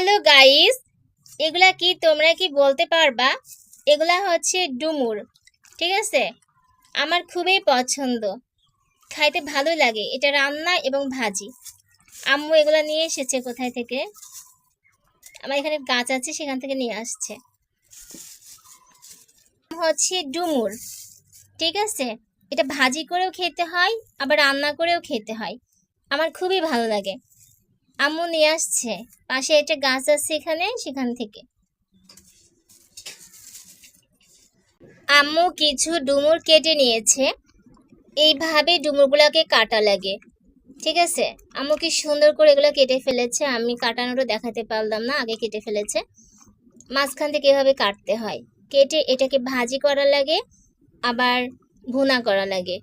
Hello guys, এগুলা কি তোমরা কি বলতে পারবা? এগুলা হচ্ছে ডুমুর। ঠিক আছে, আমার খুবই পছন্দ, খাইতে ভালো লাগে। এটা রান্না এবং ভাজি। আম্মু এগুলা নিয়ে এসেছে কোথায় থেকে, আমার এখানে গাছ আছে সেখান থেকে নিয়ে আসছে। হচ্ছে ডুমুর। ঠিক আছে, এটা ভাজি করেও খেতে হয়, আবার রান্না করেও খেতে হয়। আমার খুবই ভালো লাগে। আম্মু নিয়ে আসছে, পাশে একটা গাছ আছে এখানে, সেখান থেকে। আম্মু কিছু ডুমুর কেটে নিয়েছে। এইভাবে ডুমুরগুলোকে কাটা লাগে। ঠিক আছে, আম্মু কি সুন্দর করে এগুলো কেটে ফেলেছে। আমি কাটানোটা দেখাতে পারলাম না, আগে কেটে ফেলেছে। মাঝখান থেকে এভাবে কাটতে হয়, কেটে এটাকে ভাজি করা লাগে, আবার ভুনা করা লাগে।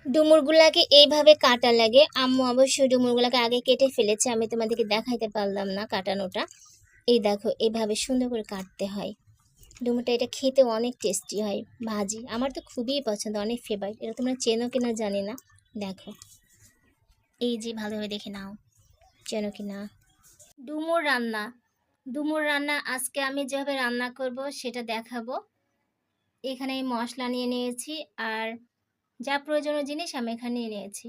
ডুমুরগুলাকে এইভাবে কাটা লাগে। আম্মু অবশ্যই ডুমুরগুলাকে আগে কেটে ফেলেছে, আমি তোমাদেরকে দেখাইতে পারলাম না কাটানোটা। এই দেখো, এইভাবে সুন্দর করে কাটতে হয়। ডুমুরটা এটা খেতে অনেক টেস্টি হয়, ভাজি। আমার তো খুবই পছন্দ, অনেক ফেভারিট। এটা তোমরা চেনো কিনা জানি না। দেখো, এই যে ভালোভাবে দেখে নাও, চেনো কিনা। ডুমুর রান্না, ডুমুর রান্না আজকে আমি যেভাবে রান্না করব সেটা দেখাবো। এখানে আমি মশলা নিয়ে নিয়েছি, আর যা প্রয়োজনীয় জিনিস আমি এখানে নিয়ে নিয়েছি।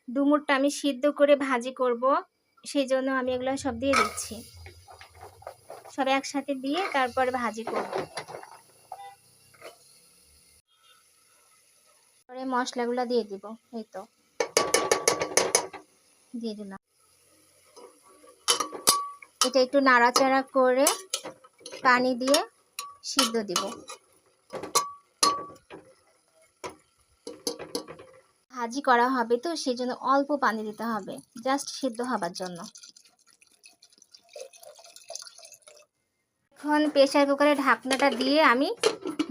ডুমুরটা আমি সিদ্ধ করে ভাজি করব, সেই জন্য আমি এগুলো সব দিয়ে দিচ্ছি। সব একসাথে দিয়ে তারপরে ভাজি করব। পরে মশলাগুলো দিয়ে দিব। এই তো দিয়ে দিলাম। এটা একটু নাড়াচাড়া করে পানি দিয়ে সিদ্ধ দিব। ভাজি করা হবে তো সেই জন্য অল্প পানি দিতে হবে, জাস্ট সিদ্ধ হবার জন্য। এখন প্রেসার কুকারে ঢাকনাটা দিয়ে আমি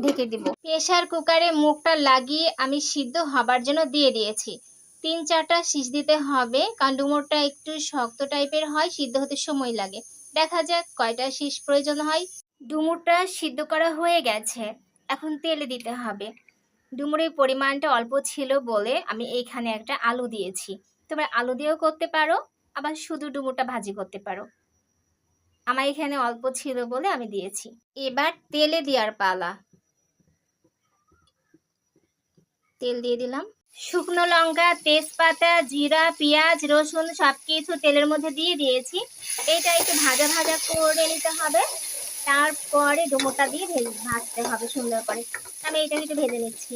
ঢেকে দিব। প্রেসার কুকারে মুখটা লাগিয়ে আমি সিদ্ধ হবার জন্য দিয়ে দিয়েছি। 3-4টা সিজ দিতে হবে, কারণ ডুমুরটা একটু শক্ত টাইপের হয়, সিদ্ধ হতে সময় লাগে। দেখা যাক কয়টা সিজ প্রয়োজন হয়। ডুমুরটা সিদ্ধ করা হয়ে গেছে, এখন তেলে দিতে হবে। ডুমুরের পরিমাণটা অল্প ছিল বলে আমি এইখানে একটা আলু দিয়েছি। তোমরা আলু দিয়েও করতে পারো, আবার শুধু ডুমুরটা ভাজি করতে পারো। আমার এখানে অল্প ছিল বলে আমি দিয়েছি। এবার তেলে দেওয়ার পালা। তেল দিয়ে দিলাম। শুকনো লঙ্কা, তেজপাতা, জিরা, পেঁয়াজ, রসুন সবকিছু তেলের মধ্যে দিয়ে দিয়েছি। এটা একটু ভাজা ভাজা করে নিতে হবে, তারপরে ডুমুরটা দিয়ে ভাজতে হবে সুন্দর করে। আমি এটা একটু ভেজে নিচ্ছি।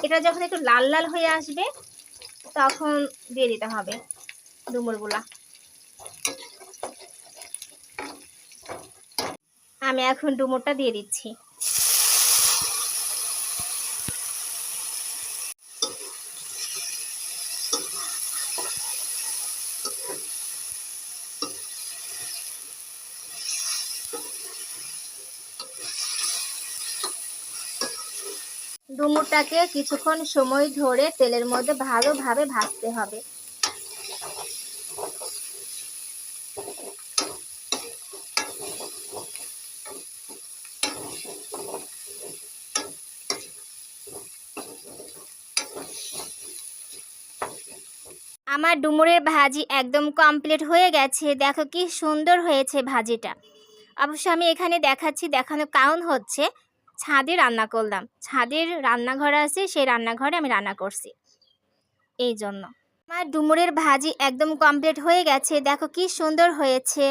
এটা যখন একটু লাল লাল হয়ে আসবে তখন দিয়ে দিতে হবে ডুমুরগুলা। আমি এখন ডুমুরটা দিয়ে দিচ্ছি। ডুমুরটাকে কিছুক্ষণ সময় ধরে তেলের মধ্যে ভালোভাবে ভাজতে হবে। আমার ডুমুরের ভাজি একদম কমপ্লিট হয়ে গেছে। দেখো কি সুন্দর হয়েছে ভাজিটা। অবশ্য আমি এখানে দেখাচ্ছি, দেখানোর কারণ হচ্ছে ছাদে রান্না করলাম। ছাদের রান্নাঘর আছে, সেই রান্নাঘরে আমি রান্না করছি, এই জন্য। আমার ডুমুরের ভাজি একদম কমপ্লিট হয়ে গেছে। দেখো কি সুন্দর হয়েছে।